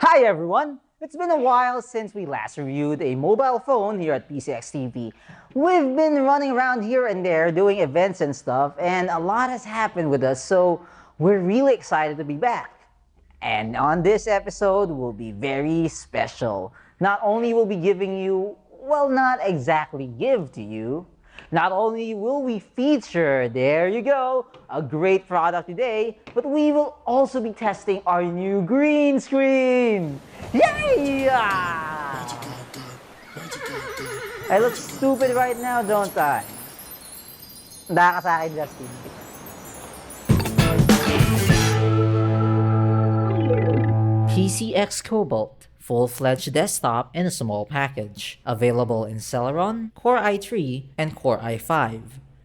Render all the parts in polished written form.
Hi everyone! It's been a while since we last reviewed a mobile phone here at PCXTV. We've been running around here and there doing events and stuff, and a lot has happened with us, so we're really excited to be back. And on this episode will be very special. Not only will be giving you, well, not exactly give to you, not only will we feature, there you go, a great product today, but we will also be testing our new green screen! Yay! I look stupid right now, don't I? Daka sa akin, Justin. PCX Cobalt, full-fledged desktop in a small package. Available in Celeron, Core i3, and Core i5.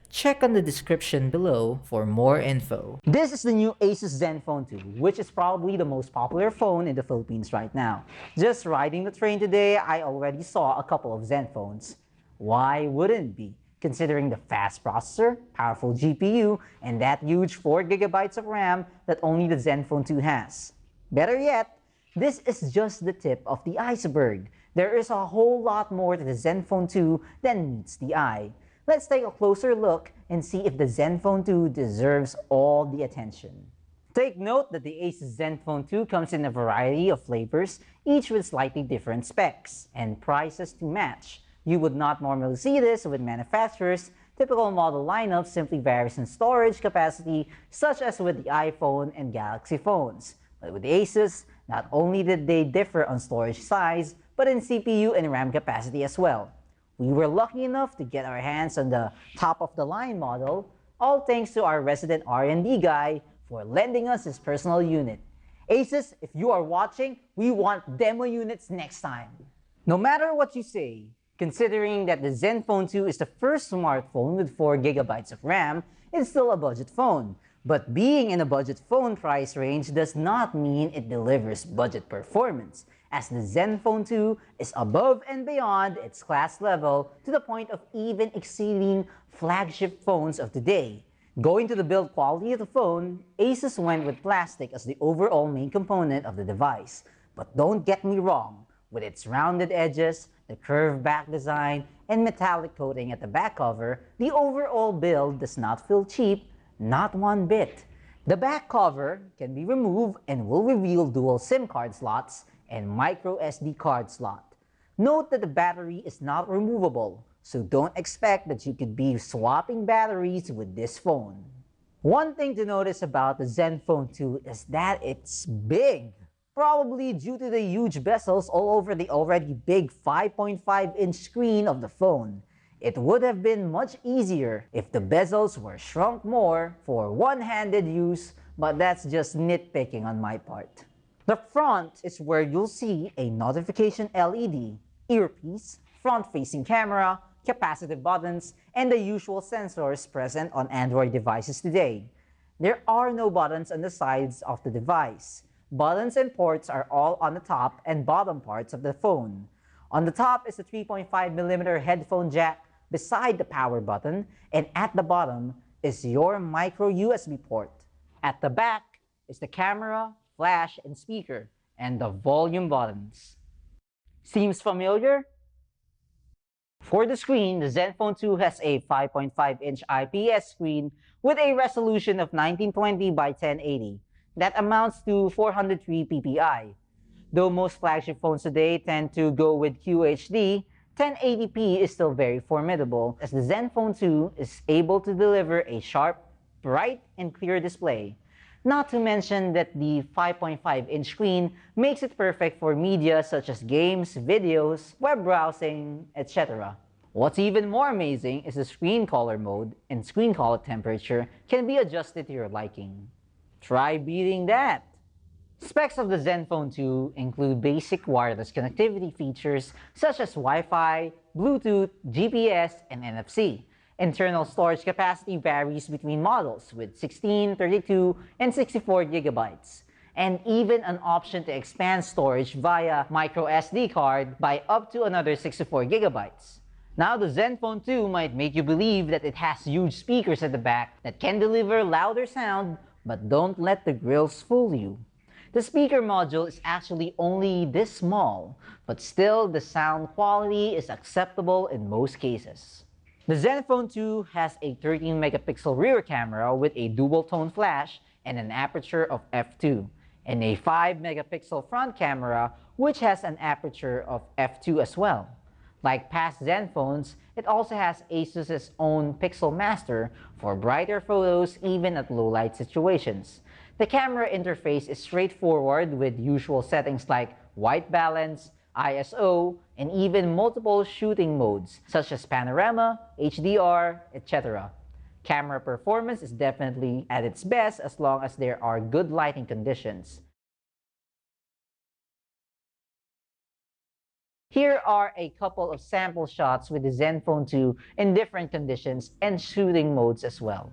Check on the description below for more info. This is the new Asus Zenfone 2, which is probably the most popular phone in the Philippines right now. Just riding the train today, I already saw a couple of Zenphones. Why wouldn't it be? Considering the fast processor, powerful GPU, and that huge 4GB of RAM that only the Zenfone 2 has. Better yet, this is just the tip of the iceberg. There is a whole lot more to the Zenfone 2 than meets the eye. Let's take a closer look and see if the Zenfone 2 deserves all the attention. Take note that the Asus Zenfone 2 comes in a variety of flavors, each with slightly different specs and prices to match. You would not normally see this with manufacturers. Typical model lineup simply varies in storage capacity, such as with the iPhone and Galaxy phones. But with the Asus, not only did they differ on storage size, but in CPU and RAM capacity as well. We were lucky enough to get our hands on the top-of-the-line model, all thanks to our resident R&D guy for lending us his personal unit. Asus, if you are watching, we want demo units next time. No matter what you say, considering that the Zenfone 2 is the first smartphone with 4GB of RAM, it's still a budget phone. But being in a budget phone price range does not mean it delivers budget performance, as the Zenfone 2 is above and beyond its class level to the point of even exceeding flagship phones of today. Going to the build quality of the phone, Asus went with plastic as the overall main component of the device. But don't get me wrong, with its rounded edges, the curved back design, and metallic coating at the back cover, the overall build does not feel cheap. Not one bit. The back cover can be removed and will reveal dual SIM card slots and micro SD card slot. Note that the battery is not removable, so don't expect that you could be swapping batteries with this phone. One thing to notice about the Zenfone 2 is that it's big. Probably due to the huge bezels all over the already big 5.5-inch screen of the phone. It would have been much easier if the bezels were shrunk more for one-handed use, but that's just nitpicking on my part. The front is where you'll see a notification LED, earpiece, front-facing camera, capacitive buttons, and the usual sensors present on Android devices today. There are no buttons on the sides of the device. Buttons and ports are all on the top and bottom parts of the phone. On the top is the 3.5mm headphone jack beside the power button, and at the bottom is your micro USB port. At the back is the camera, flash, and speaker, and the volume buttons. Seems familiar? For the screen, the Zenfone 2 has a 5.5-inch IPS screen with a resolution of 1920 by 1080. That amounts to 403 ppi. Though most flagship phones today tend to go with QHD, 1080p is still very formidable, as the Zenfone 2 is able to deliver a sharp, bright, and clear display. Not to mention that the 5.5-inch screen makes it perfect for media such as games, videos, web browsing, etc. What's even more amazing is the screen color mode and screen color temperature can be adjusted to your liking. Try beating that! Specs of the Zenfone 2 include basic wireless connectivity features such as Wi-Fi, Bluetooth, GPS, and NFC. Internal storage capacity varies between models with 16, 32, and 64 gigabytes, and even an option to expand storage via micro SD card by up to another 64 gigabytes. Now the Zenfone 2 might make you believe that it has huge speakers at the back that can deliver louder sound, but don't let the grills fool you. The speaker module is actually only this small, but still the sound quality is acceptable in most cases. The Zenfone 2 has a 13 megapixel rear camera with a dual tone flash and an aperture of f2, and a 5 megapixel front camera which has an aperture of f2 as well. Like past Zenphones, it also has Asus's own Pixel Master for brighter photos even at low light situations. The camera interface is straightforward with usual settings like white balance, ISO, and even multiple shooting modes such as panorama, HDR, etc. Camera performance is definitely at its best as long as there are good lighting conditions. Here are a couple of sample shots with the Zenfone 2 in different conditions and shooting modes as well.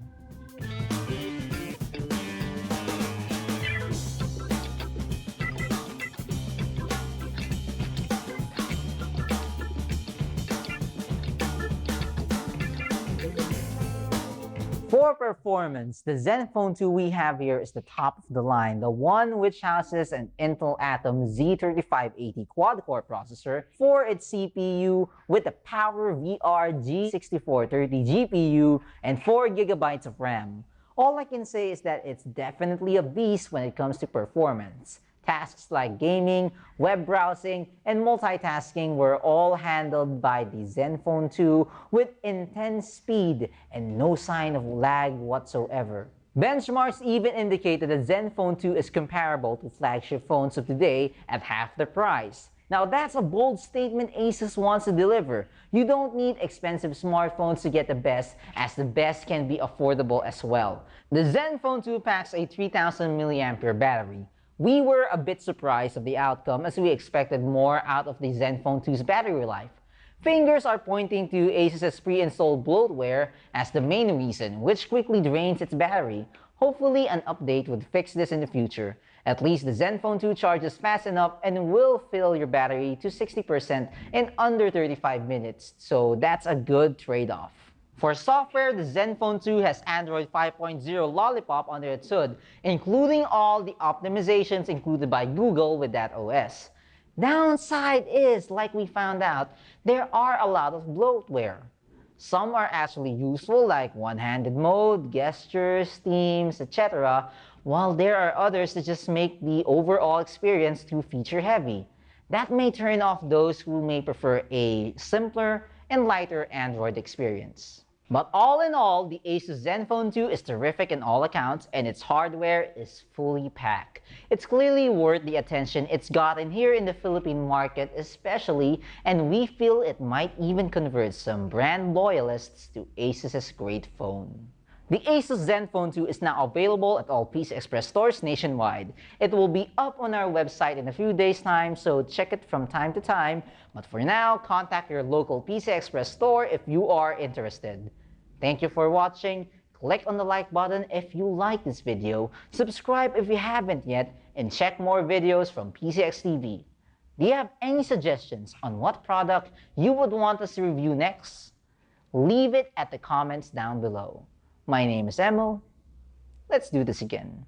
'For performance, the Zenfone 2 we have here is the top of the line, the one which houses an Intel Atom Z3580 quad-core processor for its CPU with a Power VR G6430 GPU and 4GB of RAM. All I can say is that it's definitely a beast when it comes to performance. Tasks like gaming, web browsing, and multitasking were all handled by the Zenfone 2 with intense speed and no sign of lag whatsoever. Benchmarks even indicate that the Zenfone 2 is comparable to flagship phones of today at half the price. Now that's a bold statement Asus wants to deliver. You don't need expensive smartphones to get the best, as the best can be affordable as well. The Zenfone 2 packs a 3000 mAh battery. We were a bit surprised of the outcome as we expected more out of the Zenfone 2's battery life. Fingers are pointing to Asus's pre-installed bloatware as the main reason, which quickly drains its battery. Hopefully an update would fix this in the future. At least the Zenfone 2 charges fast enough and will fill your battery to 60% in under 35 minutes, so that's a good trade-off. For software, the Zenfone 2 has Android 5.0 Lollipop under its hood, including all the optimizations included by Google with that OS. Downside is, like we found out, there are a lot of bloatware. Some are actually useful, like one-handed mode, gestures, themes, etc., while there are others that just make the overall experience too feature-heavy. That may turn off those who may prefer a simpler and lighter Android experience. But all in all, the Asus Zenfone 2 is terrific in all accounts and its hardware is fully packed. It's clearly worth the attention it's gotten here in the Philippine market especially, and we feel it might even convert some brand loyalists to Asus's great phone. The Asus Zenfone 2 is now available at all PC Express stores nationwide. It will be up on our website in a few days' time, so check it from time to time. But for now, contact your local PC Express store if you are interested. Thank you for watching. Click on the like button if you like this video, subscribe if you haven't yet, and check more videos from PCXTV. Do you have any suggestions on what product you would want us to review next? Leave it at the comments down below. My name is Emil. Let's do this again.